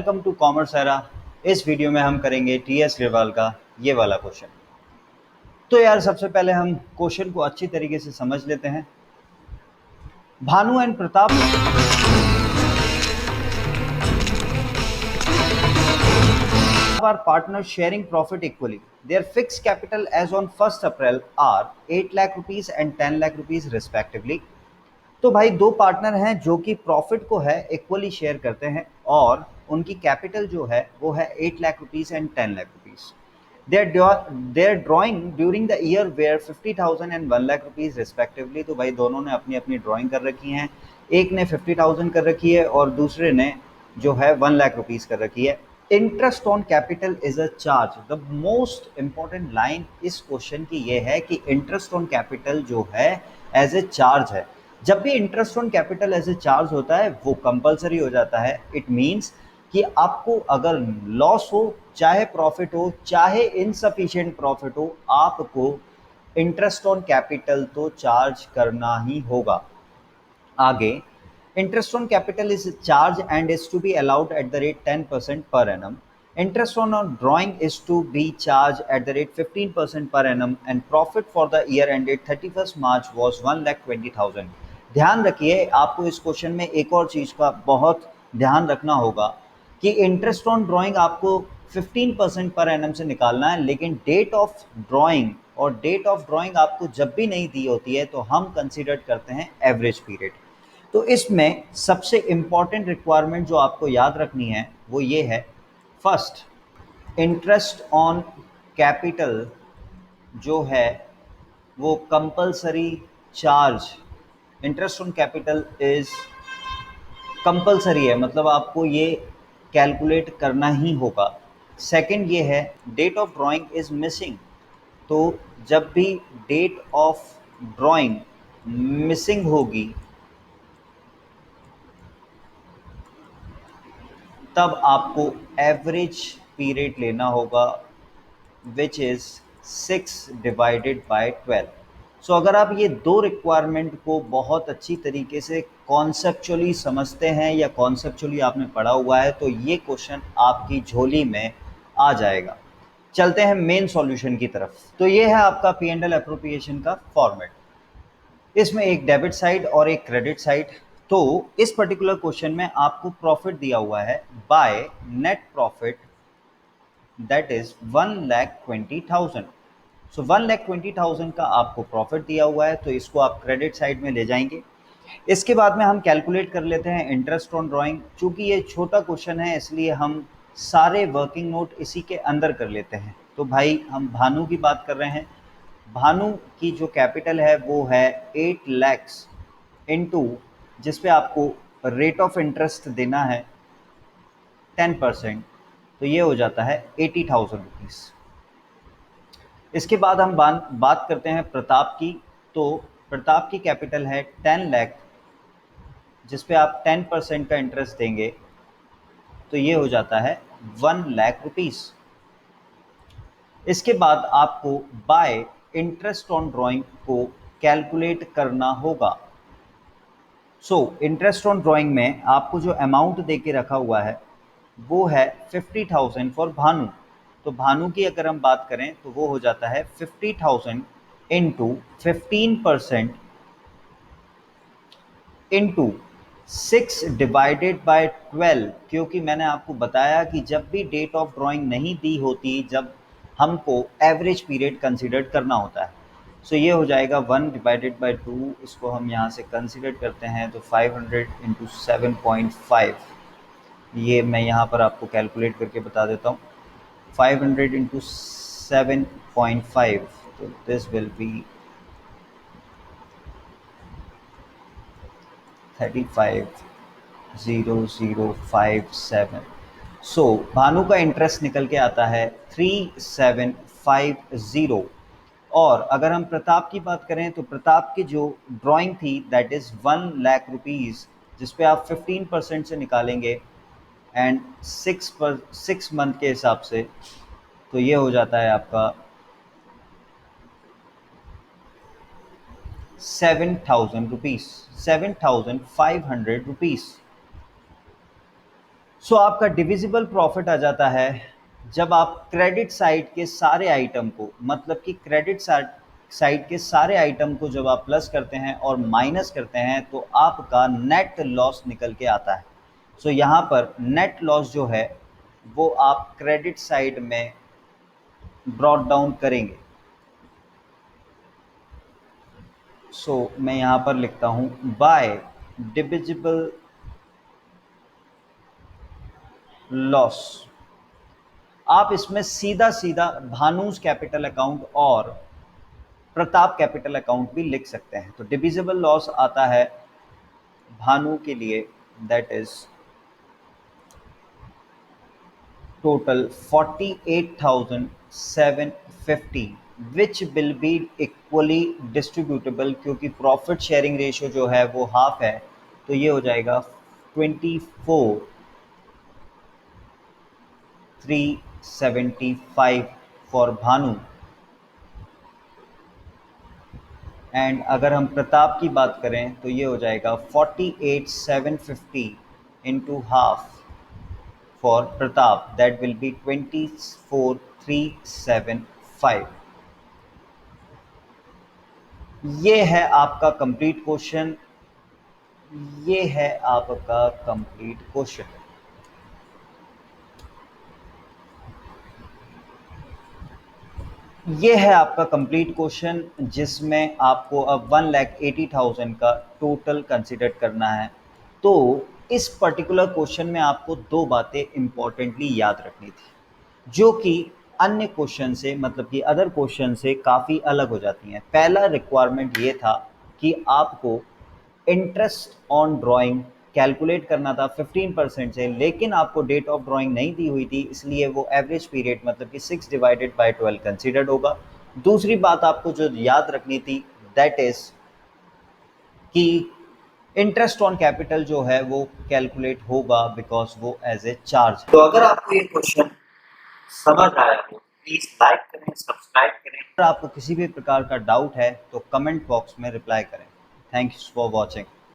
Welcome to commerce era. इस video में हम करेंगे टीएस ग्रेवाल का ये वाला क्वेश्चन। तो यार सबसे पहले हम क्वेश्चन को अच्छी तरीके से समझ लेते हैं। Bhanu and Pratap are partners sharing profit equally. Their fixed capital as on 1st April are 8 lakh rupees and 10 lakh rupees respectively. तो भाई दो पार्टनर हैं जो कि प्रॉफिट को है इक्वली शेयर करते हैं और उनकी कैपिटल जो है वो है 8 lakh rupees and 10 lakh rupees. Their drawing during the year were 50,000 and 1 lakh rupees respectively. तो भाई दोनों ने अपनी अपनी ड्राइंग कर रखी हैं, एक ने 50,000 कर रखी है और दूसरे ने जो है 1 लाख रुपीस कर रखी है। Interest on capital is a charge. The most important line इस क्वेश्चन की ये है कि इंटरेस्ट ऑन कैपिटल जो है एज ए चार्ज है। जब भी interest on capital as a charge होता है वो कंपलसरी हो जाता है। इट मीन्स कि आपको अगर लॉस हो, चाहे प्रॉफिट हो, चाहे इनसफिशिएंट प्रॉफिट हो, आपको इंटरेस्ट ऑन कैपिटल तो चार्ज करना ही होगा। आगे, interest on capital is charge and is to be allowed at the rate 10% per annum. Interest on a drawing is to be charged at the rate 15% per annum and profit for the year ended 31st March was 1,20,000। ध्यान रखिए, आपको इस question में एक और चीज़ का बहुत ध्यान रखना होगा कि इंटरेस्ट ऑन ड्राइंग आपको 15% पर एनम से निकालना है, लेकिन डेट ऑफ ड्राइंग और डेट ऑफ ड्राइंग आपको जब भी नहीं दी होती है तो हम कंसिडर करते हैं एवरेज पीरियड। तो इसमें सबसे इंपॉर्टेंट रिक्वायरमेंट जो आपको याद रखनी है वो ये है, फर्स्ट, इंटरेस्ट ऑन कैपिटल जो है वो compulsory charge. Interest on capital is compulsory है, मतलब आपको ये कैलकुलेट करना ही होगा। सेकंड ये है, date of drawing is missing. तो जब भी डेट ऑफ ड्राइंग मिसिंग होगी तब आपको एवरेज पीरियड लेना होगा विच इज़ 6 डिवाइडेड बाय 12। सो अगर आप ये दो रिक्वायरमेंट को बहुत अच्छी तरीके से कॉन्सेप्चुअली समझते हैं या कॉन्सेप्चुअली आपने पढ़ा हुआ है तो ये क्वेश्चन आपकी झोली में आ जाएगा। चलते हैं मेन सॉल्यूशन की तरफ। तो ये है आपका पी एंड एल एप्रोप्रिएशन का फॉर्मेट। इसमें एक डेबिट साइड और एक क्रेडिट साइड। तो इस पर्टिकुलर क्वेश्चन में आपको प्रॉफिट दिया हुआ है by net profit that is 1,20,000। सो 1,20,000 का आपको प्रॉफिट दिया हुआ है तो इसको आप क्रेडिट साइड में ले जाएंगे। इसके बाद में हम कैलकुलेट कर लेते हैं इंटरेस्ट ऑन ड्राइंग। चूंकि ये छोटा क्वेश्चन है इसलिए हम सारे वर्किंग नोट इसी के अंदर कर लेते हैं। तो भाई हम भानु की बात कर रहे हैं। भानु की जो कैपिटल है वो है 8 लैक्स इनटू जिस पे आपको रेट ऑफ इंटरेस्ट देना है 10%, तो ये हो जाता है 80,000 रुपीज़। इसके बाद हम बात करते हैं प्रताप की। तो प्रताप की कैपिटल है 10 लाख जिस पे आप 10% का इंटरेस्ट देंगे तो ये हो जाता है 1 लाख रुपीज़। इसके बाद आपको बाय इंटरेस्ट ऑन ड्राइंग को कैलकुलेट करना होगा। सो इंटरेस्ट ऑन ड्राइंग में आपको जो अमाउंट दे के रखा हुआ है वो है 50,000 फॉर भानु। तो भानु की अगर हम बात करें तो वो हो जाता है 50,000 इंटू 15% इंटू 6 डिवाइडेड बाय 12, क्योंकि मैंने आपको बताया कि जब भी डेट ऑफ ड्राइंग नहीं दी होती, जब हमको एवरेज पीरियड कंसिडर करना होता है। सो ये हो जाएगा 1 डिवाइडेड बाय 2, इसको हम यहाँ से कंसिडर करते हैं तो 500 इंटू 7.5। ये मैं यहाँ पर आपको कैलकुलेट करके बता देता हूँ। 500 इंटू 7.5, तो दिस विल बी 35,0057। सो भानु का इंटरेस्ट निकल के आता है 3750। और अगर हम प्रताप की बात करें तो प्रताप की जो ड्राइंग थी दैट इज़ 1 लाख रुपीज़ जिस पे आप 15% से निकालेंगे एंड 6 मंथ के हिसाब से तो ये हो जाता है आपका 7,000 रुपीज़, 7,500 रुपीज़। सो आपका डिविजिबल प्रॉफिट आ जाता है जब आप क्रेडिट साइड के सारे आइटम को, मतलब कि क्रेडिट साइड के सारे आइटम को जब आप प्लस करते हैं और माइनस करते हैं तो आपका नेट लॉस निकल के आता है। सो यहाँ पर नेट लॉस जो है वो आप क्रेडिट साइड में ब्रॉट डाउन करेंगे। सो मैं यहाँ पर लिखता हूँ बाय डिविजिबल लॉस। आप इसमें सीधा सीधा भानुज कैपिटल अकाउंट और प्रताप कैपिटल अकाउंट भी लिख सकते हैं। तो डिविजिबल लॉस आता है भानु के लिए, that is total 48,750 which will be equally distributable, क्योंकि प्रॉफिट शेयरिंग रेशियो जो है वो हाफ है, तो ये हो जाएगा 24,375 फॉर भानु। एंड अगर हम प्रताप की बात करें तो ये हो जाएगा 48,750 into half for Pratap, that will be 24,375। ये है आपका कंप्लीट क्वेश्चन, ये है आपका कंप्लीट क्वेश्चन। ये है आपका कंप्लीट क्वेश्चन जिसमें आपको अब 1,80,000 का टोटल कंसिडर करना है। तो इस पर्टिकुलर क्वेश्चन में आपको दो बातें इंपॉर्टेंटली याद रखनी थी जो कि अन्य क्वेश्चन से, मतलब कि अदर क्वेश्चन से काफ़ी अलग हो जाती हैं। पहला रिक्वायरमेंट ये था कि आपको इंटरेस्ट ऑन ड्राइंग कैलकुलेट करना था 15% से, लेकिन आपको डेट ऑफ ड्राइंग नहीं दी हुई थी, इसलिए वो एवरेज पीरियड मतलब कि 6/12 कंसिडर्ड होगा। दूसरी बात आपको जो याद रखनी थी दैट इज कि इंटरेस्ट ऑन कैपिटल जो है वो कैलकुलेट होगा बिकॉज वो एज ए चार्ज। तो अगर आपको ये क्वेश्चन समझ आया हो प्लीज लाइक करें, सब्सक्राइब करें। अगर आपको किसी भी प्रकार का डाउट है तो कमेंट बॉक्स में रिप्लाई करें। Thanks for watching.